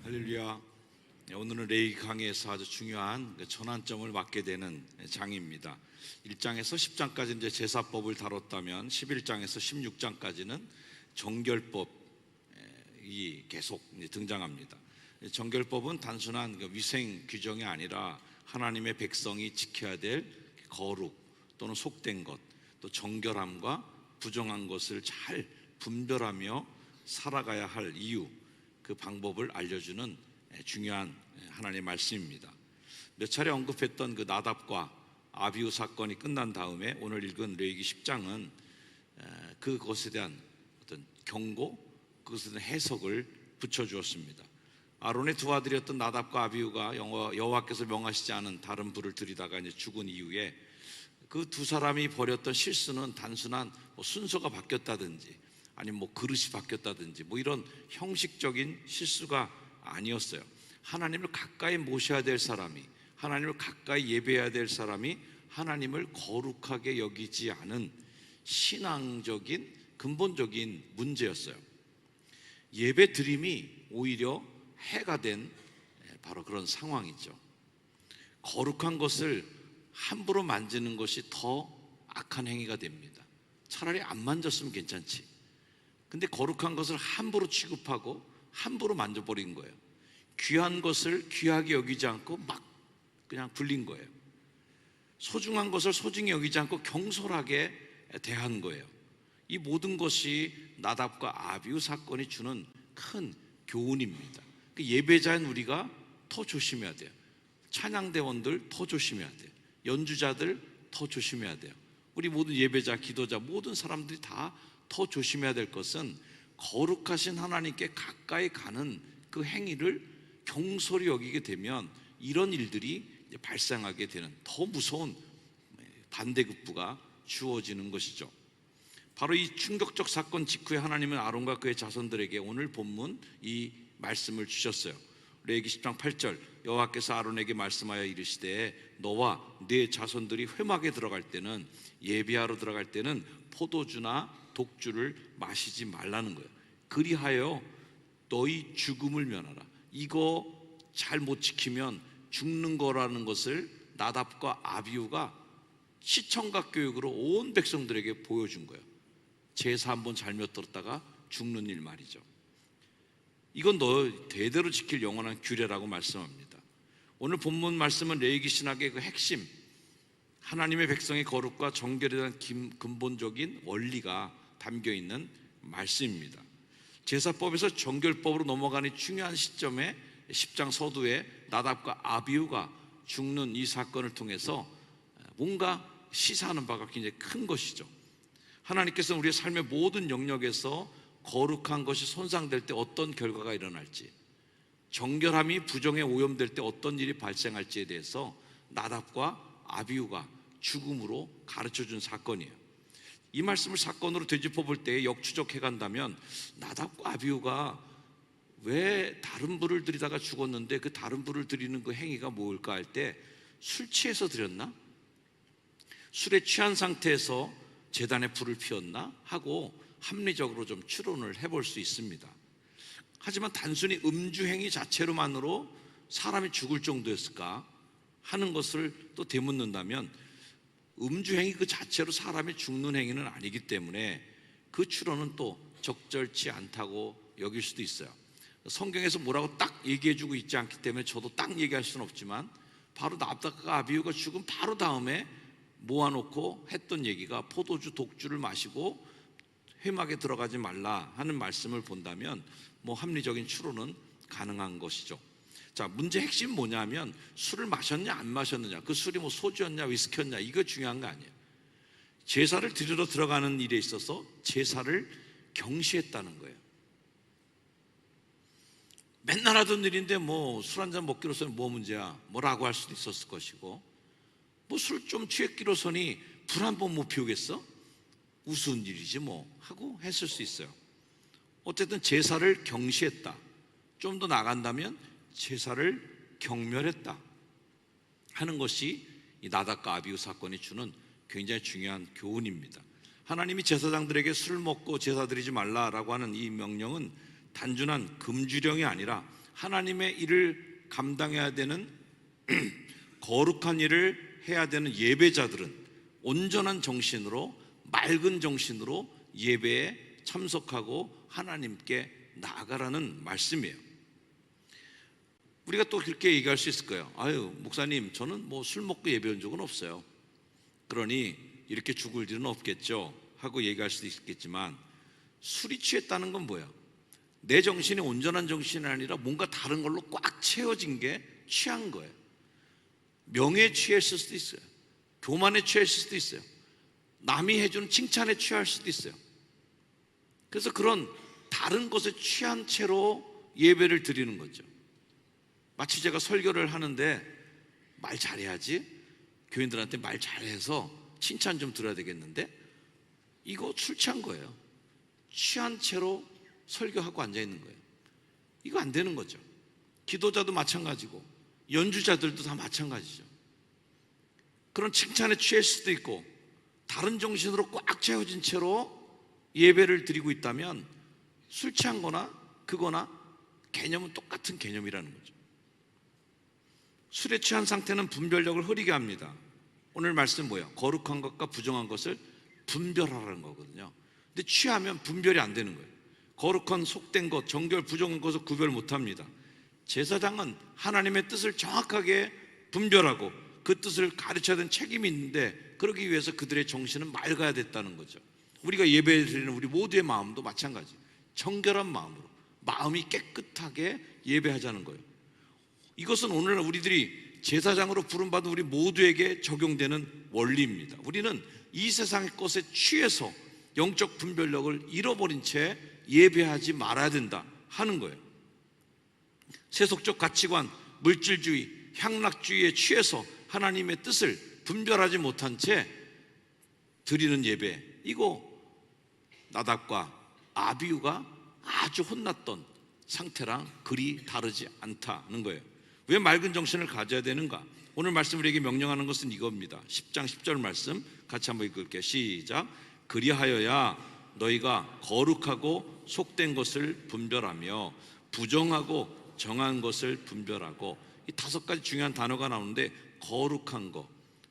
할렐루야. 오늘은 레위기 강해에서 아주 중요한 전환점을 맞게 되는 장입니다. 1장에서 10장까지 이제 제사법을 다뤘다면 11장에서 16장까지는 정결법이 계속 등장합니다. 정결법은 단순한 위생 규정이 아니라 하나님의 백성이 지켜야 될 거룩 또는 속된 것, 또 정결함과 부정한 것을 잘 분별하며 살아가야 할 이유, 그 방법을 알려주는 중요한 하나님의 말씀입니다. 몇 차례 언급했던 그 나답과 아비후 사건이 끝난 다음에 오늘 읽은 레위기 10장은 그것에 대한 어떤 경고, 그것에 대한 해석을 붙여주었습니다. 아론의 두 아들이었던 나답과 아비후가 여호와께서 명하시지 않은 다른 불을 들이다가 이제 죽은 이후에 그 두 사람이 벌였던 실수는 단순한 순서가 바뀌었다든지 아니면 그릇이 바뀌었다든지 이런 형식적인 실수가 아니었어요. 하나님을 가까이 모셔야 될 사람이, 하나님을 가까이 예배해야 될 사람이 하나님을 거룩하게 여기지 않은 신앙적인 근본적인 문제였어요. 예배 드림이 오히려 해가 된 바로 그런 상황이죠. 거룩한 것을 함부로 만지는 것이 더 악한 행위가 됩니다. 차라리 안 만졌으면 괜찮지. 근데 거룩한 것을 함부로 취급하고 함부로 만져버린 거예요. 귀한 것을 귀하게 여기지 않고 막 그냥 굴린 거예요. 소중한 것을 소중히 여기지 않고 경솔하게 대한 거예요. 이 모든 것이 나답과 아비후 사건이 주는 큰 교훈입니다. 예배자인 우리가 더 조심해야 돼요. 찬양대원들 더 조심해야 돼요. 연주자들 더 조심해야 돼요. 우리 모든 예배자, 기도자, 모든 사람들이 다 더 조심해야 될 것은 거룩하신 하나님께 가까이 가는 그 행위를 경솔히 여기게 되면 이런 일들이 발생하게 되는 더 무서운 반대급부가 주어지는 것이죠. 바로 이 충격적 사건 직후에 하나님은 아론과 그의 자손들에게 오늘 본문 이 말씀을 주셨어요. 레위기 10장 8절, 여호와께서 아론에게 말씀하여 이르시되 너와 네 자손들이 회막에 들어갈 때는, 예배하러 들어갈 때는 포도주나 독주를 마시지 말라는 거예요. 그리하여 너희 죽음을 면하라. 이거 잘 못 지키면 죽는 거라는 것을 나답과 아비후가 시청각 교육으로 온 백성들에게 보여준 거예요. 제사 한번 잘못 들었다가 죽는 일 말이죠. 이건 너 대대로 지킬 영원한 규례라고 말씀합니다. 오늘 본문 말씀은 레위기 신학의 그 핵심, 하나님의 백성의 거룩과 정결에 대한 근본적인 원리가 담겨있는 말씀입니다. 제사법에서 정결법으로 넘어가는 중요한 시점에 10장 서두에 나답과 아비후가 죽는 이 사건을 통해서 뭔가 시사하는 바가 굉장히 큰 것이죠. 하나님께서는 우리의 삶의 모든 영역에서 거룩한 것이 손상될 때 어떤 결과가 일어날지, 정결함이 부정에 오염될 때 어떤 일이 발생할지에 대해서 나답과 아비후가 죽음으로 가르쳐준 사건이에요. 이 말씀을 사건으로 되짚어 볼 때 역추적해 간다면 나답과 아비후가 왜 다른 불을 들이다가 죽었는데 그 다른 불을 들이는 그 행위가 뭘까 할 때 술 취해서 드렸나? 술에 취한 상태에서 제단에 불을 피웠나? 하고 합리적으로 좀 추론을 해볼 수 있습니다. 하지만 단순히 음주 행위 자체로만으로 사람이 죽을 정도였을까 하는 것을 또 되묻는다면 음주 행위 그 자체로 사람이 죽는 행위는 아니기 때문에 그 추론은 또 적절치 않다고 여길 수도 있어요. 성경에서 뭐라고 딱 얘기해주고 있지 않기 때문에 저도 딱 얘기할 수는 없지만 바로 나답과 아비후가 죽은 바로 다음에 모아놓고 했던 얘기가 포도주, 독주를 마시고 회막에 들어가지 말라 하는 말씀을 본다면 합리적인 추론은 가능한 것이죠. 자, 문제 핵심 뭐냐면 술을 마셨냐 안 마셨느냐, 그 술이 소주였냐 위스키였냐 이거 중요한 거 아니에요. 제사를 드리러 들어가는 일에 있어서 제사를 경시했다는 거예요. 맨날 하던 일인데 술 한잔 먹기로서는 문제야 라고 할 수도 있었을 것이고, 술 좀 취했기로서니 불 한 번 못 피우겠어? 우스운 일이지 하고 했을 수 있어요. 어쨌든 제사를 경시했다. 좀 더 나간다면 제사를 경멸했다 하는 것이 이 나답과 아비후 사건이 주는 굉장히 중요한 교훈입니다. 하나님이 제사장들에게 술을 먹고 제사 드리지 말라라고 하는 이 명령은 단순한 금주령이 아니라 하나님의 일을 감당해야 되는 거룩한 일을 해야 되는 예배자들은 온전한 정신으로, 맑은 정신으로 예배에 참석하고 하나님께 나아가라는 말씀이에요. 우리가 또 그렇게 얘기할 수 있을 거예요. 아유, 목사님, 저는 뭐 술 먹고 예배한 적은 없어요. 그러니 이렇게 죽을 일은 없겠죠 하고 얘기할 수도 있겠지만, 술이 취했다는 건 뭐야? 내 정신이 온전한 정신이 아니라 뭔가 다른 걸로 꽉 채워진 게 취한 거예요. 명예에 취했을 수도 있어요. 교만에 취했을 수도 있어요. 남이 해주는 칭찬에 취할 수도 있어요. 그래서 그런 다른 것에 취한 채로 예배를 드리는 거죠. 마치 제가 설교를 하는데 말 잘해야지, 교인들한테 말 잘해서 칭찬 좀 들어야 되겠는데, 이거 술 취한 거예요. 취한 채로 설교하고 앉아있는 거예요. 이거 안 되는 거죠. 기도자도 마찬가지고 연주자들도 다 마찬가지죠. 그런 칭찬에 취할 수도 있고 다른 정신으로 꽉 채워진 채로 예배를 드리고 있다면 술 취한 거나 그거나 개념은 똑같은 개념이라는 거죠. 술에 취한 상태는 분별력을 흐리게 합니다. 오늘 말씀 뭐예요? 거룩한 것과 부정한 것을 분별하라는 거거든요. 근데 취하면 분별이 안 되는 거예요. 거룩한 속된 것, 정결 부정한 것을 구별 못합니다. 제사장은 하나님의 뜻을 정확하게 분별하고 그 뜻을 가르쳐야 되는 책임이 있는데, 그러기 위해서 그들의 정신은 맑아야 됐다는 거죠. 우리가 예배 드리는 우리 모두의 마음도 마찬가지, 정결한 마음으로, 마음이 깨끗하게 예배하자는 거예요. 이것은 오늘 우리들이 제사장으로 부름받은 우리 모두에게 적용되는 원리입니다. 우리는 이 세상의 것에 취해서 영적 분별력을 잃어버린 채 예배하지 말아야 된다 하는 거예요. 세속적 가치관, 물질주의, 향락주의에 취해서 하나님의 뜻을 분별하지 못한 채 드리는 예배, 이거 나답과 아비후가 아주 혼났던 상태랑 그리 다르지 않다는 거예요. 왜 맑은 정신을 가져야 되는가? 오늘 말씀 우리에게 명령하는 것은 이겁니다. 10장 10절 말씀 같이 한번 읽을게요. 시작. 그리하여야 너희가 거룩하고 속된 것을 분별하며 부정하고 정한 것을 분별하고, 이 5가지 중요한 단어가 나오는데, 거룩한 것,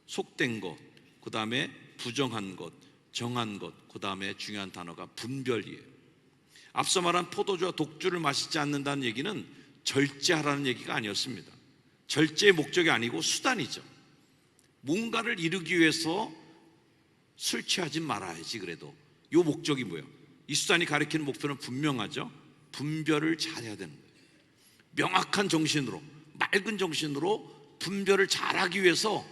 속된 것, 그 다음에 부정한 것, 정한 것, 그 다음에 중요한 단어가 분별이에요. 앞서 말한 포도주와 독주를 마시지 않는다는 얘기는 절제하라는 얘기가 아니었습니다. 절제의 목적이 아니고 수단이죠. 뭔가를 이루기 위해서 술 취하지 말아야지. 그래도 이 목적이 뭐예요? 이 수단이 가리키는 목표는 분명하죠. 분별을 잘해야 되는 거예요. 명확한 정신으로, 맑은 정신으로 분별을 잘하기 위해서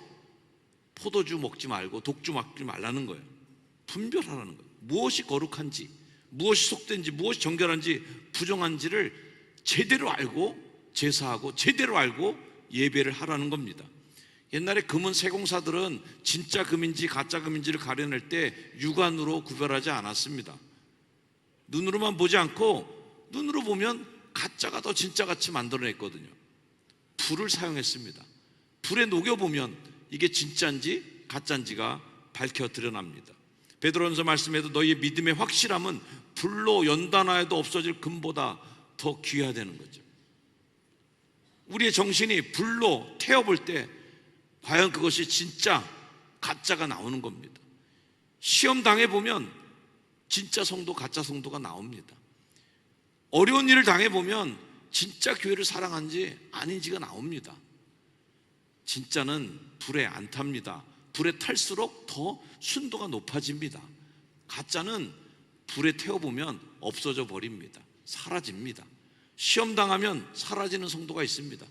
포도주 먹지 말고 독주 먹지 말라는 거예요. 분별하라는 거예요. 무엇이 거룩한지, 무엇이 속된지, 무엇이 정결한지, 부정한지를 제대로 알고 제사하고 제대로 알고 예배를 하라는 겁니다. 옛날에 금은 세공사들은 진짜 금인지 가짜 금인지를 가려낼 때 육안으로 구별하지 않았습니다. 눈으로만 보지 않고, 눈으로 보면 가짜가 더 진짜같이 만들어냈거든요. 불을 사용했습니다. 불에 녹여보면 이게 진짜인지 가짜인지가 밝혀 드러납니다. 베드로전서 말씀에도 너희의 믿음의 확실함은 불로 연단하여도 없어질 금보다 더 귀하다는 거죠. 우리의 정신이 불로 태워볼 때 과연 그것이 진짜 가짜가 나오는 겁니다. 시험 당해보면 진짜 성도 가짜 성도가 나옵니다. 어려운 일을 당해보면 진짜 교회를 사랑한지 아닌지가 나옵니다. 진짜는 불에 안 탑니다. 불에 탈수록 더 순도가 높아집니다. 가짜는 불에 태워보면 없어져 버립니다. 사라집니다. 시험 당하면 사라지는 성도가 있습니다.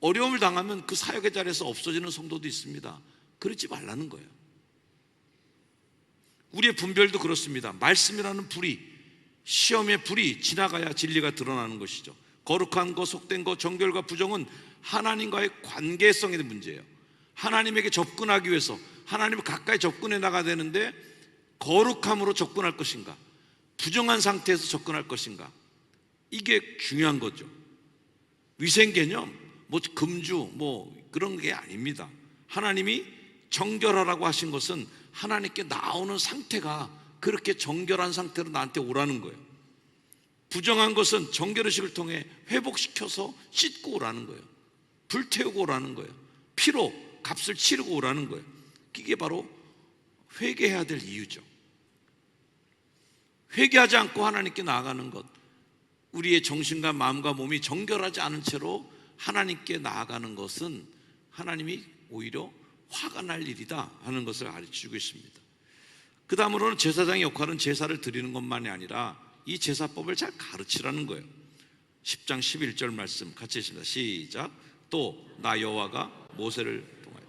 어려움을 당하면 그 사역의 자리에서 없어지는 성도도 있습니다. 그러지 말라는 거예요. 우리의 분별도 그렇습니다. 말씀이라는 불이, 시험의 불이 지나가야 진리가 드러나는 것이죠. 거룩한 것, 속된 것, 정결과 부정은 하나님과의 관계성의 문제예요. 하나님에게 접근하기 위해서 하나님을 가까이 접근해 나가야 되는데, 거룩함으로 접근할 것인가, 부정한 상태에서 접근할 것인가, 이게 중요한 거죠. 위생 개념, 뭐 금주, 뭐 그런 게 아닙니다. 하나님이 정결하라고 하신 것은 하나님께 나오는 상태가 그렇게 정결한 상태로 나한테 오라는 거예요. 부정한 것은 정결의식을 통해 회복시켜서 씻고 오라는 거예요. 불태우고 오라는 거예요. 피로 값을 치르고 오라는 거예요. 이게 바로 회개해야 될 이유죠. 회개하지 않고 하나님께 나아가는 것, 우리의 정신과 마음과 몸이 정결하지 않은 채로 하나님께 나아가는 것은 하나님이 오히려 화가 날 일이다 하는 것을 가르치고 있습니다. 그 다음으로는 제사장의 역할은 제사를 드리는 것만이 아니라 이 제사법을 잘 가르치라는 거예요. 10장 11절 말씀 같이 읽습니다. 시작. 또 나 여호와가 모세를 통하여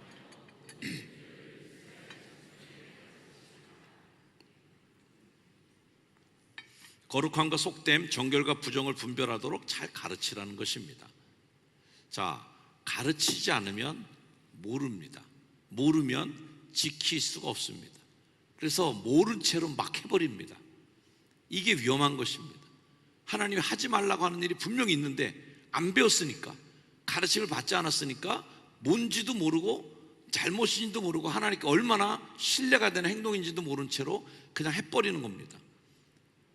거룩함과 속됨, 정결과 부정을 분별하도록 잘 가르치라는 것입니다. 자, 가르치지 않으면 모릅니다. 모르면 지킬 수가 없습니다. 그래서 모른 채로 막 해버립니다. 이게 위험한 것입니다. 하나님이 하지 말라고 하는 일이 분명히 있는데 안 배웠으니까, 가르침을 받지 않았으니까 뭔지도 모르고 잘못인지도 모르고 하나님께 얼마나 신뢰가 되는 행동인지도 모른 채로 그냥 해버리는 겁니다.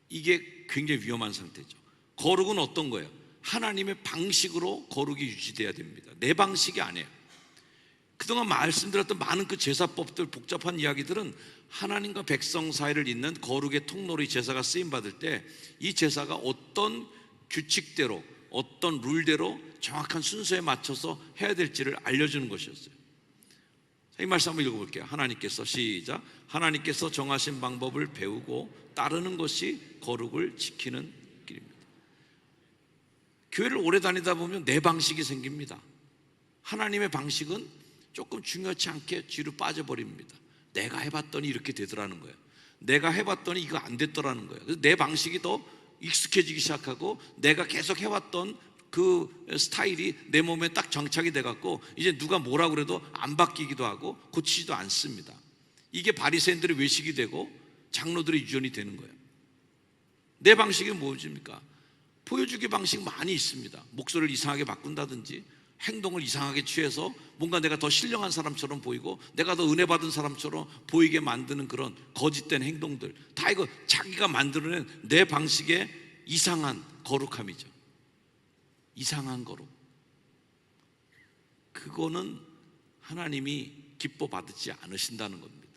이게 굉장히 위험한 상태죠. 거룩은 어떤 거예요? 하나님의 방식으로 거룩이 유지돼야 됩니다. 내 방식이 아니에요. 그동안 말씀드렸던 많은 그 제사법들, 복잡한 이야기들은 하나님과 백성 사이를 잇는 거룩의 통로로 이 제사가 쓰임받을 때 이 제사가 어떤 규칙대로, 어떤 룰대로 정확한 순서에 맞춰서 해야 될지를 알려주는 것이었어요. 이 말씀 한번 읽어볼게요. 하나님께서, 시작. 하나님께서 정하신 방법을 배우고 따르는 것이 거룩을 지키는 길입니다. 교회를 오래 다니다 보면 내 방식이 생깁니다. 하나님의 방식은 조금 중요치 않게 뒤로 빠져버립니다. 내가 해봤더니 이렇게 되더라는 거예요. 내가 해봤더니 이거 안 됐더라는 거예요. 그래서 내 방식이 더 익숙해지기 시작하고 내가 계속 해왔던 그 스타일이 내 몸에 딱 정착이 돼갖고 이제 누가 뭐라고 그래도 안 바뀌기도 하고 고치지도 않습니다. 이게 바리새인들의 외식이 되고 장로들의 유전이 되는 거예요. 내 방식이 무엇입니까? 보여주기 방식 많이 있습니다. 목소리를 이상하게 바꾼다든지 행동을 이상하게 취해서 뭔가 내가 더 신령한 사람처럼 보이고 내가 더 은혜 받은 사람처럼 보이게 만드는 그런 거짓된 행동들, 다 이거 자기가 만들어낸 내 방식의 이상한 거룩함이죠. 이상한 거룩. 그거는 하나님이 기뻐 받지 않으신다는 겁니다.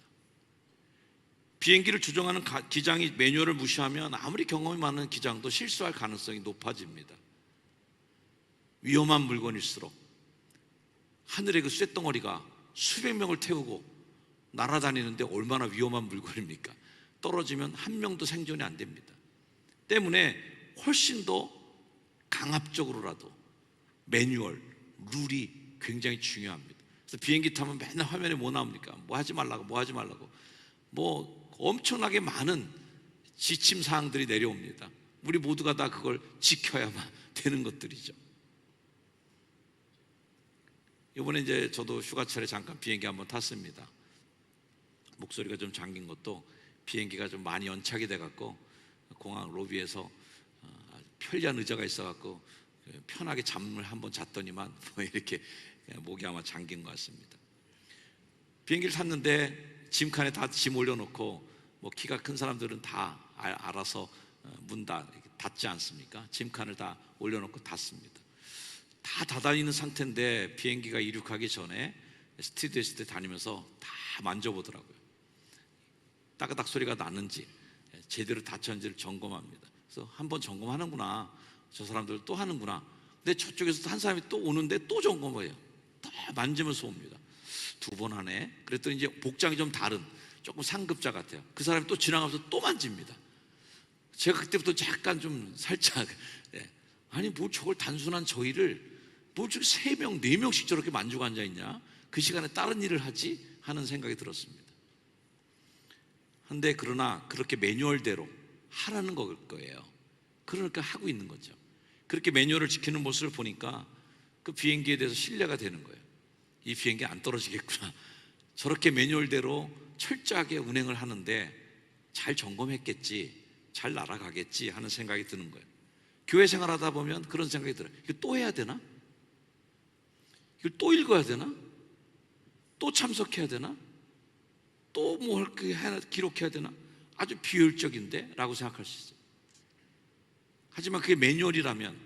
비행기를 조종하는 기장이 매뉴얼을 무시하면 아무리 경험이 많은 기장도 실수할 가능성이 높아집니다. 위험한 물건일수록, 하늘의 그 쇳덩어리가 수백 명을 태우고 날아다니는데 얼마나 위험한 물건입니까? 떨어지면 한 명도 생존이 안 됩니다. 때문에 훨씬 더 강압적으로라도 매뉴얼, 룰이 굉장히 중요합니다. 그래서 비행기 타면 맨날 화면에 뭐 나옵니까? 뭐 하지 말라고, 뭐 하지 말라고, 뭐 엄청나게 많은 지침 사항들이 내려옵니다. 우리 모두가 다 그걸 지켜야만 되는 것들이죠. 이번에 이제 저도 휴가철에 잠깐 비행기 한번 탔습니다. 목소리가 좀 잠긴 것도 비행기가 좀 많이 연착이 돼갖고 공항 로비에서 편리한 의자가 있어갖고 편하게 잠을 한번 잤더니만 뭐 이렇게 목이 아마 잠긴 것 같습니다. 비행기를 탔는데 짐칸에 다 짐 올려놓고 뭐 키가 큰 사람들은 다 알아서 문 닫지 않습니까? 짐칸을 다 올려놓고 닫습니다. 다 닫아있는 상태인데 비행기가 이륙하기 전에 스튜디오스 다니면서 다 만져보더라고요. 따그닥 소리가 나는지 제대로 닫혔는지를 점검합니다. 그래서 한번 점검하는구나, 저 사람들 또 하는구나. 근데 저쪽에서 한 사람이 또 오는데 또 점검해요. 다 만지면서 옵니다. 2번 하네. 그랬더니 이제 복장이 좀 다른 조금 상급자 같아요. 그 사람이 또 지나가면서 또 만집니다. 제가 그때부터 약간 좀 살짝 아니 뭐 저걸 단순한 저희를 뭐 지금 3명, 4명씩 저렇게 만지고 앉아있냐, 그 시간에 다른 일을 하지 하는 생각이 들었습니다. 근데 그러나 그렇게 매뉴얼대로 하라는 거예요. 그러니까 하고 있는 거죠. 그렇게 매뉴얼을 지키는 모습을 보니까 그 비행기에 대해서 신뢰가 되는 거예요. 이 비행기 안 떨어지겠구나. 저렇게 매뉴얼대로 철저하게 운행을 하는데 잘 점검했겠지, 잘 날아가겠지 하는 생각이 드는 거예요. 교회 생활하다 보면 그런 생각이 들어요. 이거 또 해야 되나? 이걸 또 읽어야 되나? 또 참석해야 되나? 또 뭐 기록해야 되나? 아주 비효율적인데? 라고 생각할 수 있어요. 하지만 그게 매뉴얼이라면,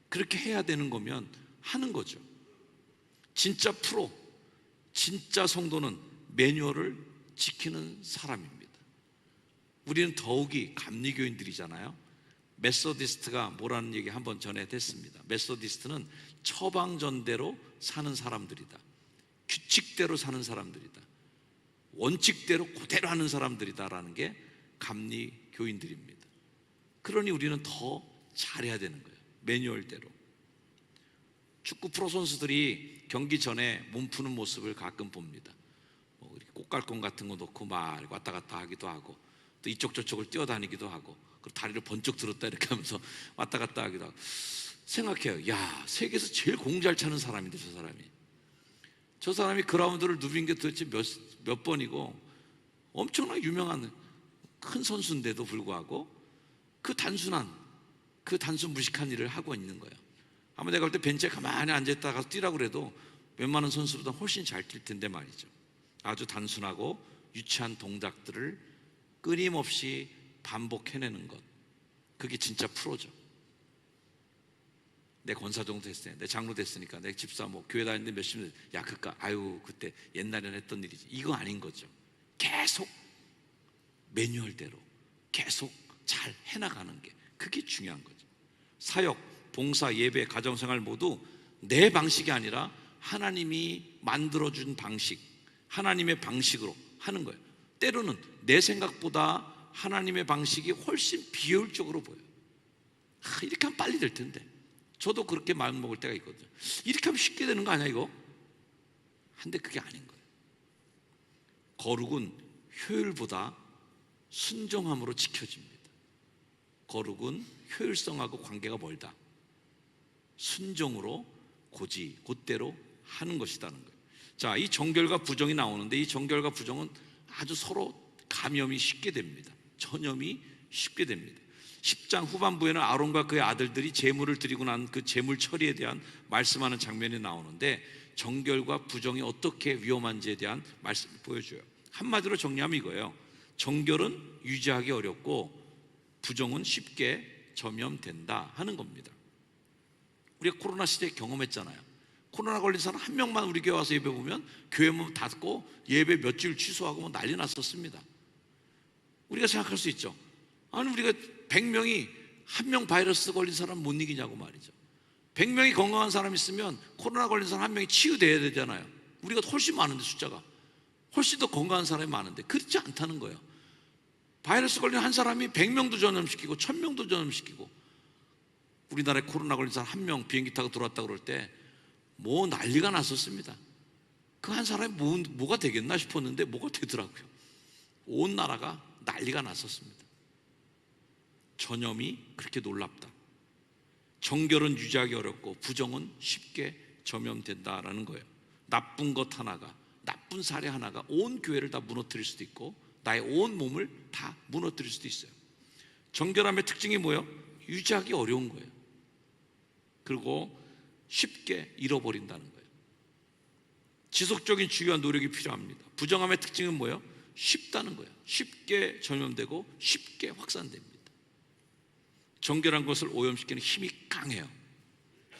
그렇게 해야 되는 거면 하는 거죠. 진짜 프로, 진짜 성도는 매뉴얼을 지키는 사람입니다. 우리는 더욱이 감리교인들이잖아요. 메소디스트가 뭐라는 얘기 한번 전에 됐습니다. 메소디스트는 처방전대로 사는 사람들이다. 규칙대로 사는 사람들이다. 원칙대로 그대로 하는 사람들이다라는 게 감리교인들입니다. 그러니 우리는 더 잘해야 되는 거예요. 매뉴얼대로. 축구 프로 선수들이 경기 전에 몸 푸는 모습을 가끔 봅니다. 꽃갈콘 같은 거 놓고 막 왔다 갔다 하기도 하고, 또 이쪽 저쪽을 뛰어다니기도 하고, 그리고 다리를 번쩍 들었다 이렇게 하면서 왔다 갔다 하기도 하고. 생각해요. 야, 세계에서 제일 공 잘 차는 사람인데 저 사람이 그라운드를 누빈 게 도대체 몇 번이고, 엄청나게 유명한 큰 선수인데도 불구하고 그 단순 무식한 일을 하고 있는 거예요. 아마 내가 볼 때 벤치에 가만히 앉아있다가 뛰라고 그래도 웬만한 선수보다 훨씬 잘 뛸 텐데 말이죠. 아주 단순하고 유치한 동작들을 끊임없이 반복해내는 것, 그게 진짜 프로죠. 내 권사 정도 됐어요. 내 장로 됐으니까, 내 집사 교회 다니는데 몇십 년, 야 그까 아유 그때 옛날에는 했던 일이지, 이거 아닌 거죠. 계속 매뉴얼대로 계속 잘 해나가는 게, 그게 중요한 거죠. 사역, 봉사, 예배, 가정생활 모두 내 방식이 아니라 하나님이 만들어준 방식, 하나님의 방식으로 하는 거예요. 때로는 내 생각보다 하나님의 방식이 훨씬 비효율적으로 보여요. 이렇게 하면 빨리 될 텐데. 저도 그렇게 마음 먹을 때가 있거든요. 이렇게 하면 쉽게 되는 거 아니야 이거? 근데 그게 아닌 거예요. 거룩은 효율보다 순종함으로 지켜집니다. 거룩은 효율성하고 관계가 멀다. 순종으로 곧대로 하는 것이라는 거예요. 자, 이 정결과 부정이 나오는데, 이 정결과 부정은 아주 서로 감염이 쉽게 됩니다. 전염이 쉽게 됩니다. 10장 후반부에는 아론과 그의 아들들이 제물을 드리고 난 그 제물 처리에 대한 말씀하는 장면이 나오는데, 정결과 부정이 어떻게 위험한지에 대한 말씀을 보여줘요. 한마디로 정리하면 이거예요. 정결은 유지하기 어렵고 부정은 쉽게 전염된다 하는 겁니다. 우리가 코로나 시대에 경험했잖아요. 코로나 걸린 사람 한 명만 우리 교회 와서 예배 보면 교회 문 닫고 예배 몇 주일 취소하고 난리 났었습니다. 우리가 생각할 수 있죠. 아니 우리가 100명이 한 명 바이러스 걸린 사람 못 이기냐고 말이죠. 100명이 건강한 사람 있으면 코로나 걸린 사람 한 명이 치유돼야 되잖아요. 우리가 훨씬 많은데, 숫자가 훨씬 더 건강한 사람이 많은데 그렇지 않다는 거예요. 바이러스 걸린 한 사람이 100명도 전염시키고 1000명도 전염시키고, 우리나라에 코로나 걸린 사람 한 명 비행기 타고 들어왔다 그럴 때 뭐 난리가 났었습니다. 그 한 사람이 뭐가 되겠나 싶었는데 뭐가 되더라고요. 온 나라가 난리가 났었습니다. 전염이 그렇게 놀랍다. 정결은 유지하기 어렵고 부정은 쉽게 전염된다라는 거예요. 나쁜 것 하나가, 나쁜 사례 하나가 온 교회를 다 무너뜨릴 수도 있고 나의 온 몸을 다 무너뜨릴 수도 있어요. 정결함의 특징이 뭐예요? 유지하기 어려운 거예요. 그리고 쉽게 잃어버린다는 거예요. 지속적인 주의와 노력이 필요합니다. 부정함의 특징은 뭐예요? 쉽다는 거예요. 쉽게 전염되고 쉽게 확산됩니다. 정결한 것을 오염시키는 힘이 강해요.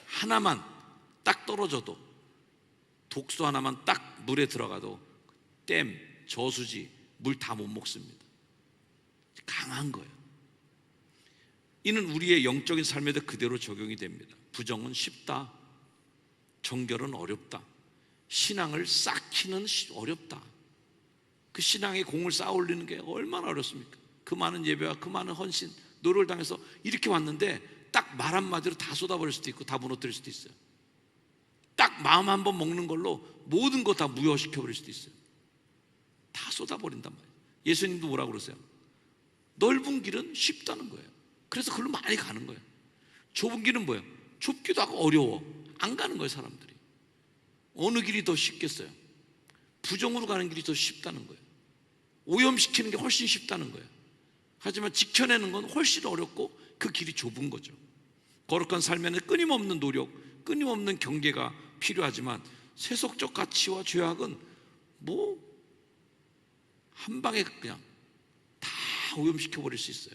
하나만 딱 떨어져도, 독소 하나만 딱 물에 들어가도 댐, 저수지, 물 다 못 먹습니다. 강한 거예요. 이는 우리의 영적인 삶에도 그대로 적용이 됩니다. 부정은 쉽다. 정결은 어렵다. 신앙을 쌓기는 어렵다. 그 신앙의 공을 쌓아 올리는 게 얼마나 어렵습니까? 그 많은 예배와 그 많은 헌신, 노력을 당해서 이렇게 왔는데 딱 말 한마디로 다 쏟아버릴 수도 있고 다 무너뜨릴 수도 있어요. 딱 마음 한번 먹는 걸로 모든 거 다 무효시켜버릴 수도 있어요. 다 쏟아버린단 말이에요. 예수님도 뭐라고 그러세요? 넓은 길은 쉽다는 거예요. 그래서 그걸로 많이 가는 거예요. 좁은 길은 뭐예요? 좁기도 하고 어려워. 안 가는 거예요, 사람들이. 어느 길이 더 쉽겠어요? 부정으로 가는 길이 더 쉽다는 거예요. 오염시키는 게 훨씬 쉽다는 거예요. 하지만 지켜내는 건 훨씬 어렵고 그 길이 좁은 거죠. 거룩한 삶에는 끊임없는 노력, 끊임없는 경계가 필요하지만 세속적 가치와 죄악은 뭐 한 방에 그냥 다 오염시켜버릴 수 있어요.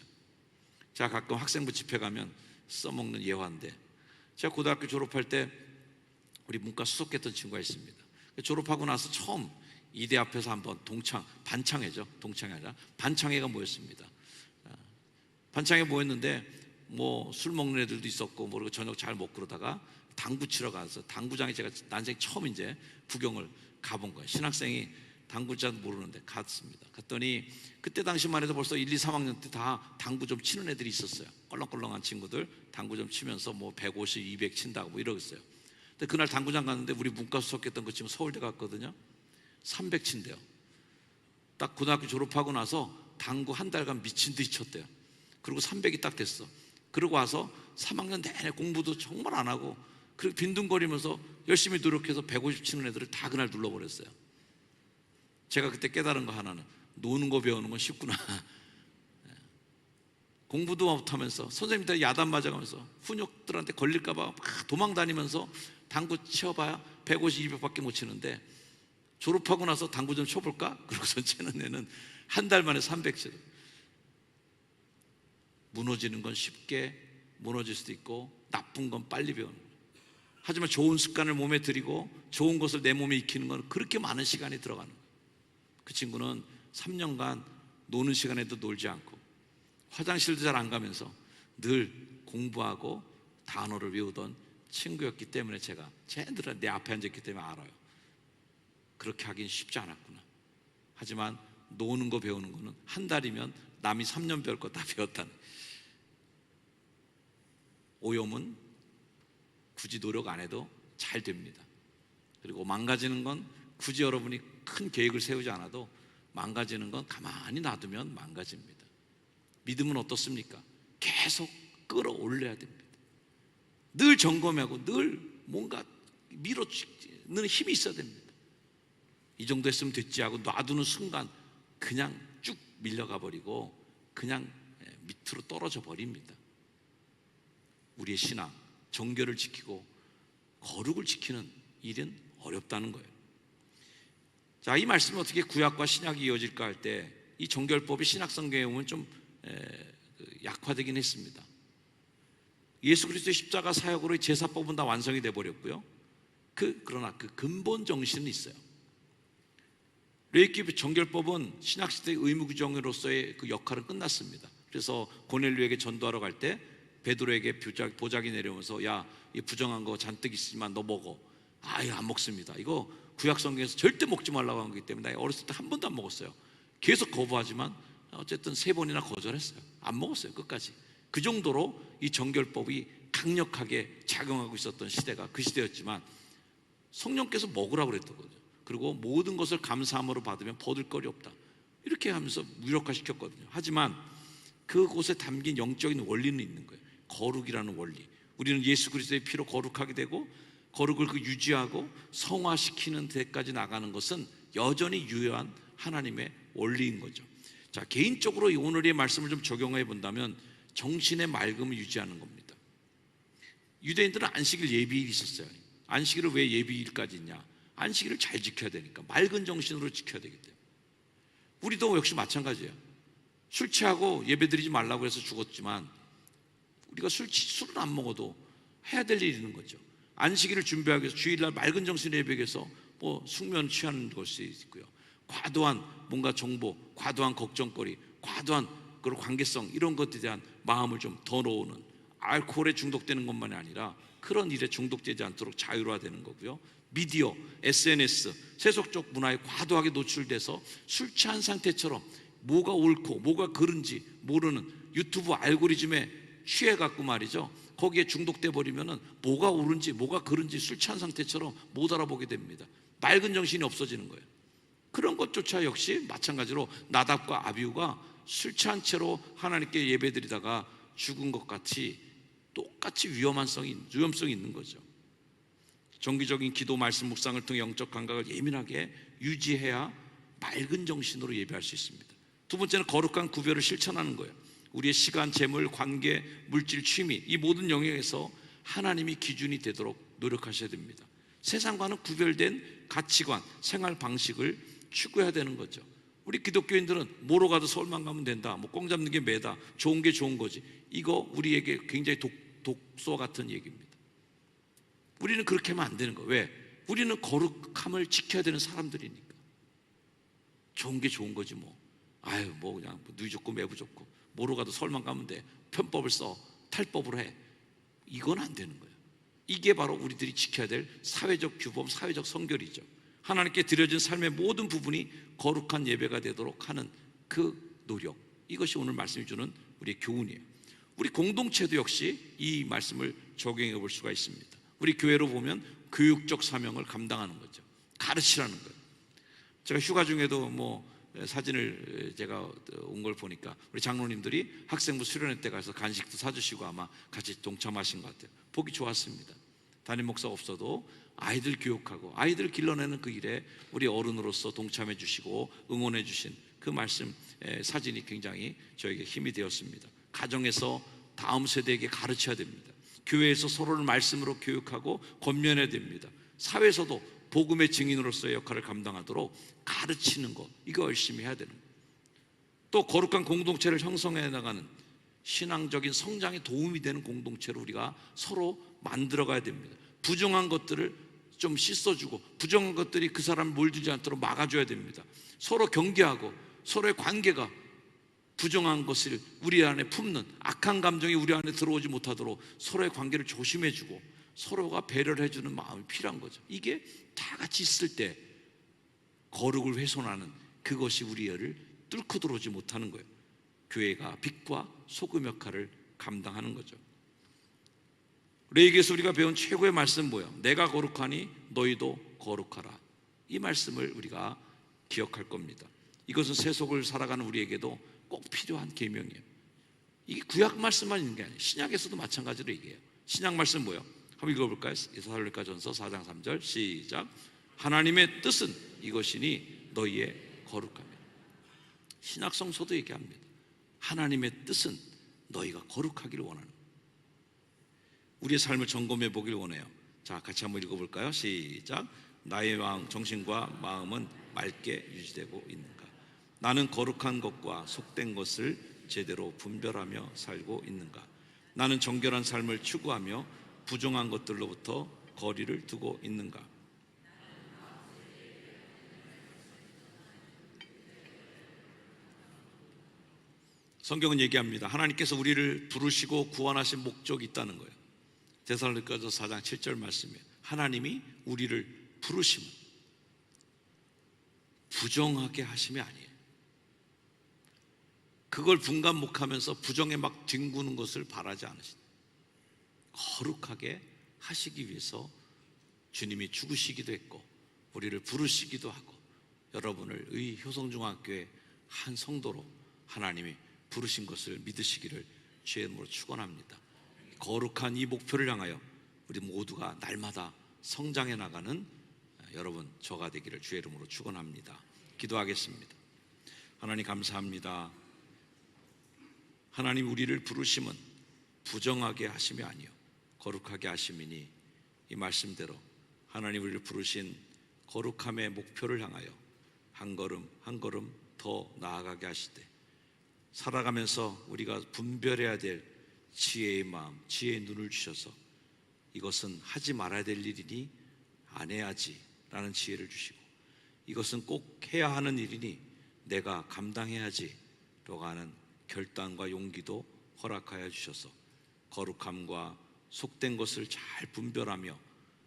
제가 가끔 학생부 집회 가면 써먹는 예화인데, 제가 고등학교 졸업할 때 우리 문과 수석했던 친구가 있습니다. 졸업하고 나서 처음 이대 앞에서 한번 반창회죠. 동창회 아니라 반창회가 모였습니다. 반창회 모였는데 뭐 술 먹는 애들도 있었고 모르고 저녁 잘 먹고 그러다가 당구 치러 가서, 당구장에 제가 난생 처음 이제 구경을 가본 거예요. 신학생이 당구장 모르는데 갔습니다. 갔더니 그때 당시만 해도 벌써 1, 2, 3학년 때 다 당구 좀 치는 애들이 있었어요. 껄렁껄렁한 친구들 당구 좀 치면서 뭐 150, 200 친다고 뭐 이러겠어요. 근데 그날 당구장 갔는데 우리 문과 수석했던 그 친구 서울대 갔거든요. 300 친대요. 딱 고등학교 졸업하고 나서 당구 한 달간 미친 듯이 쳤대요. 그리고 300이 딱 됐어. 그러고 와서 3학년 내내 공부도 정말 안 하고 그리고 빈둥거리면서 열심히 노력해서 150 치는 애들을 다 그날 눌러버렸어요. 제가 그때 깨달은 거 하나는, 노는 거 배우는 건 쉽구나. 공부도 못하면서 선생님들 야단 맞아가면서 훈육들한테 걸릴까봐 막 도망다니면서 당구 치어봐야 150, 200밖에 못 치는데, 졸업하고 나서 당구 좀 쳐볼까? 그러고서 치는 애는 한 달 만에 300 치고. 무너지는 건 쉽게 무너질 수도 있고 나쁜 건 빨리 배우는 거예요. 하지만 좋은 습관을 몸에 들이고 좋은 것을 내 몸에 익히는 건 그렇게 많은 시간이 들어가는 거예요. 그 친구는 3년간 노는 시간에도 놀지 않고 화장실도 잘 안 가면서 늘 공부하고 단어를 외우던 친구였기 때문에 제가 쟤들은 내 앞에 앉았기 때문에 알아요. 그렇게 하긴 쉽지 않았구나. 하지만 노는 거 배우는 거는 한 달이면 남이 3년 배울 거 다 배웠다는. 오염은 굳이 노력 안 해도 잘 됩니다. 그리고 망가지는 건 굳이 여러분이 큰 계획을 세우지 않아도 망가지는 건 가만히 놔두면 망가집니다. 믿음은 어떻습니까? 계속 끌어올려야 됩니다. 늘 점검하고 늘 뭔가 밀어넣는 힘이 있어야 됩니다. 이 정도 했으면 됐지 하고 놔두는 순간 그냥 쭉 밀려가 버리고 그냥 밑으로 떨어져 버립니다. 우리의 신앙, 정결을 지키고 거룩을 지키는 일은 어렵다는 거예요. 자, 이 말씀이 어떻게 구약과 신약이 이어질까 할 때 이 정결법이 신약 성경에 보면 좀 약화되긴 했습니다. 예수 그리스도의 십자가 사역으로 제사법은 다 완성이 돼 버렸고요. 그러나 그 근본 정신은 있어요. 레위기 정결법은 신약 시대의 의무 규정으로서의 그 역할은 끝났습니다. 그래서 고넬료에게 전도하러 갈 때 베드로에게 보자기 내려오면서, 야, 이 부정한 거 잔뜩 있지만 너 먹어. 아예 안 먹습니다. 이거 구약 성경에서 절대 먹지 말라고 한 거기 때문에 나 어렸을 때 한 번도 안 먹었어요. 계속 거부하지만 어쨌든 3번이나 거절했어요. 안 먹었어요, 끝까지. 그 정도로 이 정결법이 강력하게 작용하고 있었던 시대가 그 시대였지만 성령께서 먹으라고 그랬거든요. 그리고 모든 것을 감사함으로 받으면 버들거리 없다, 이렇게 하면서 무력화시켰거든요. 하지만 그곳에 담긴 영적인 원리는 있는 거예요. 거룩이라는 원리. 우리는 예수 그리스도의 피로 거룩하게 되고 거룩을 유지하고 성화시키는 데까지 나가는 것은 여전히 유효한 하나님의 원리인 거죠. 자, 개인적으로 오늘의 말씀을 좀 적용해 본다면 정신의 맑음을 유지하는 겁니다. 유대인들은 안식일 예비일이 있었어요. 안식일을 왜 예비일까지 있냐? 안식일을 잘 지켜야 되니까, 맑은 정신으로 지켜야 되기 때문에. 우리도 역시 마찬가지예요. 술 취하고 예배드리지 말라고 해서 죽었지만 우리가 술은 안 먹어도 해야 될 일이 있는 거죠. 안식일을 준비하기 위해서 주일날 맑은 정신의 예배에 위해서 뭐 숙면 취하는 것이 있고요. 과도한 뭔가 정보, 과도한 걱정거리, 과도한 그런 관계성, 이런 것에 대한 마음을 좀 더 놓는, 알코올에 중독되는 것만이 아니라 그런 일에 중독되지 않도록 자유화되는 거고요. 미디어, SNS, 세속적 문화에 과도하게 노출돼서 술 취한 상태처럼 뭐가 옳고 뭐가 그른지 모르는 유튜브 알고리즘에 취해갖고 말이죠, 거기에 중독돼 버리면은 뭐가 옳은지 뭐가 그른지 술 취한 상태처럼 못 알아보게 됩니다. 맑은 정신이 없어지는 거예요. 그런 것조차 역시 마찬가지로 나답과 아비후가 술 취한 채로 하나님께 예배드리다가 죽은 것 같이 똑같이 위험성이 있는 거죠. 정기적인 기도, 말씀, 묵상을 통해 영적 감각을 예민하게 유지해야 맑은 정신으로 예배할 수 있습니다. 두 번째는 거룩한 구별을 실천하는 거예요. 우리의 시간, 재물, 관계, 물질, 취미, 이 모든 영역에서 하나님이 기준이 되도록 노력하셔야 됩니다. 세상과는 구별된 가치관, 생활 방식을 추구해야 되는 거죠. 우리 기독교인들은 뭐로 가도 서울만 가면 된다, 뭐 꽁 잡는 게 매다, 좋은 게 좋은 거지, 이거 우리에게 굉장히 독소 같은 얘기입니다. 우리는 그렇게 하면 안 되는 거예요. 왜? 우리는 거룩함을 지켜야 되는 사람들이니까. 좋은 게 좋은 거지 뭐. 아유 뭐 그냥 누이 좋고 매부 좋고 뭐로 가도 설만 가면 돼. 편법을 써. 탈법으로 해. 이건 안 되는 거예요. 이게 바로 우리들이 지켜야 될 사회적 규범, 사회적 성결이죠. 하나님께 드려진 삶의 모든 부분이 거룩한 예배가 되도록 하는 그 노력, 이것이 오늘 말씀이 주는 우리의 교훈이에요. 우리 공동체도 역시 이 말씀을 적용해 볼 수가 있습니다. 우리 교회로 보면 교육적 사명을 감당하는 거죠. 가르치라는 거예요. 제가 휴가 중에도 사진을 제가 온 걸 보니까 우리 장로님들이 학생부 수련회 때 가서 간식도 사주시고 아마 같이 동참하신 것 같아요. 보기 좋았습니다. 담임 목사가 없어도 아이들 교육하고 아이들 길러내는 그 일에 우리 어른으로서 동참해 주시고 응원해 주신 그 말씀, 사진이 굉장히 저에게 힘이 되었습니다. 가정에서 다음 세대에게 가르쳐야 됩니다. 교회에서 서로를 말씀으로 교육하고 권면해야 됩니다. 사회에서도 복음의 증인으로서의 역할을 감당하도록 가르치는 것, 이거 열심히 해야 되는 거예요. 또 거룩한 공동체를 형성해 나가는 신앙적인 성장에 도움이 되는 공동체로 우리가 서로 만들어가야 됩니다. 부정한 것들을 좀 씻어주고 부정한 것들이 그 사람을 몰두지 않도록 막아줘야 됩니다. 서로 경계하고 서로의 관계가 부정한 것을 우리 안에 품는 악한 감정이 우리 안에 들어오지 못하도록 서로의 관계를 조심해주고 서로가 배려를 해주는 마음이 필요한 거죠. 이게 다 같이 있을 때 거룩을 훼손하는 그것이 우리를 뚫고 들어오지 못하는 거예요. 교회가 빛과 소금 역할을 감당하는 거죠. 레위기에서 우리가 배운 최고의 말씀은 뭐예요? 내가 거룩하니 너희도 거룩하라. 이 말씀을 우리가 기억할 겁니다. 이것은 세속을 살아가는 우리에게도 꼭 필요한 계명이에요. 이게 구약 말씀만 있는 게 아니에요. 신약에서도 마찬가지로 얘기해요. 신약 말씀 뭐예요? 한번 읽어볼까요? 데살로니가전서 4장 3절 시작. 하나님의 뜻은 이것이니 너희의 거룩함이라. 신약 성서도 얘기합니다. 하나님의 뜻은 너희가 거룩하기를 원하는 거예요. 우리의 삶을 점검해 보길 원해요. 자, 같이 한번 읽어볼까요? 시작. 나의 정신과 마음은 맑게 유지되고 있는가? 나는 거룩한 것과 속된 것을 제대로 분별하며 살고 있는가? 나는 정결한 삶을 추구하며 부정한 것들로부터 거리를 두고 있는가? 성경은 얘기합니다. 하나님께서 우리를 부르시고 구원하신 목적이 있다는 거예요. 데살로니가전서 4장 7절 말씀이에요. 하나님이 우리를 부르시면 부정하게 하심이 아니에요. 그걸 분간목하면서 부정에 막 뒹구는 것을 바라지 않으신다. 거룩하게 하시기 위해서 주님이 죽으시기도 했고 우리를 부르시기도 하고 여러분을 의 효성중학교의 한 성도로 하나님이 부르신 것을 믿으시기를 주의 이름으로 축원합니다. 거룩한 이 목표를 향하여 우리 모두가 날마다 성장해 나가는 여러분 저가 되기를 주의 이름으로 축원합니다. 기도하겠습니다. 하나님 감사합니다. 하나님 우리를 부르심은 부정하게 하심이 아니요 거룩하게 하심이니 이 말씀대로 하나님 우리를 부르신 거룩함의 목표를 향하여 한 걸음 한 걸음 더 나아가게 하시되 살아가면서 우리가 분별해야 될 지혜의 마음, 지혜의 눈을 주셔서 이것은 하지 말아야 될 일이니 안 해야지 라는 지혜를 주시고 이것은 꼭 해야 하는 일이니 내가 감당해야지 라고 하는 결단과 용기도 허락하여 주셔서 거룩함과 속된 것을 잘 분별하며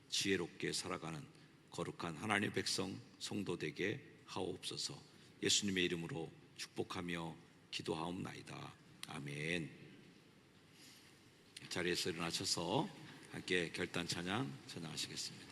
지혜롭게 살아가는 거룩한 하나님의 백성 성도 되게 하옵소서. 예수님의 이름으로 축복하며 기도하옵나이다. 아멘. 자리에서 일어나셔서 함께 결단 찬양 찬양하시겠습니다.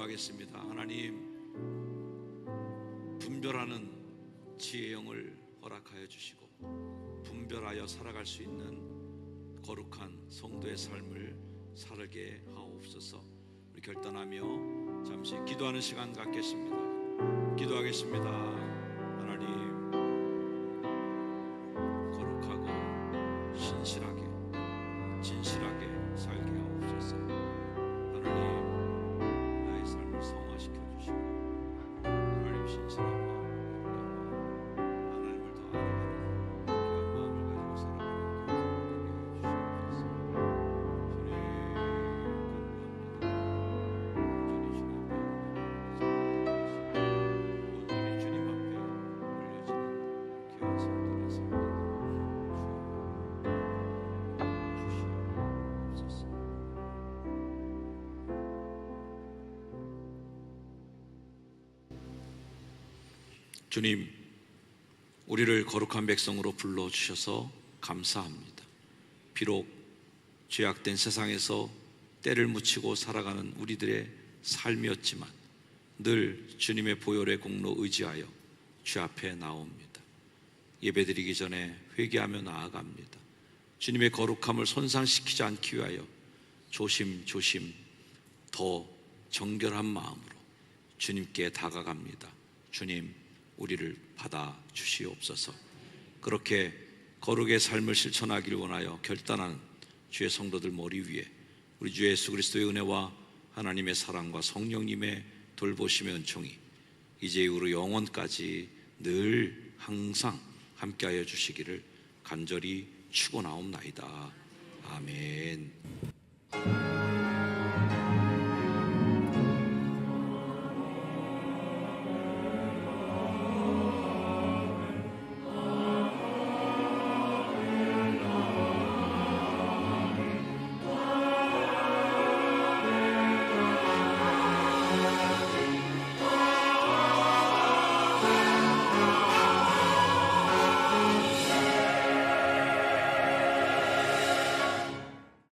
기도하겠습니다. 하나님, 분별하는 지혜의 영을 허락하여 주시고 분별하여 살아갈 수 있는 거룩한 성도의 삶을 살게 하옵소서. 우리 결단하며 잠시 기도하는 시간 갖겠습니다. 기도하겠습니다. 하나님, 거룩하고 신실하게 진실하게 살게 하옵소서. 하나님, 나의 삶을 성화시켜 주시고 하나님 신실한 마음, 하나님을 더 알아가는 귀한 마음을 가지고 살아가는 교회가 되게 하여 주시옵소서. 주님, 간구합니다. 온전히 주님 앞에 올려지는 귀한 성도의 삶을 주시옵소서. 주님, 우리를 거룩한 백성으로 불러주셔서 감사합니다. 비록 죄악된 세상에서 때를 묻히고 살아가는 우리들의 삶이었지만 늘 주님의 보혈의 공로 의지하여 주 앞에 나옵니다. 예배드리기 전에 회개하며 나아갑니다. 주님의 거룩함을 손상시키지 않기 위하여 조심조심 더 정결한 마음으로 주님께 다가갑니다. 주님, 우리를 받아 주시옵소서. 그렇게 거룩의 삶을 실천하기를 원하여 결단하는 주의 성도들 머리 위에 우리 주 예수 그리스도의 은혜와 하나님의 사랑과 성령님의 돌보심의 은총이 이제 이후로 영원까지 늘 항상 함께하여 주시기를 간절히 축원하옵나이다. 아멘.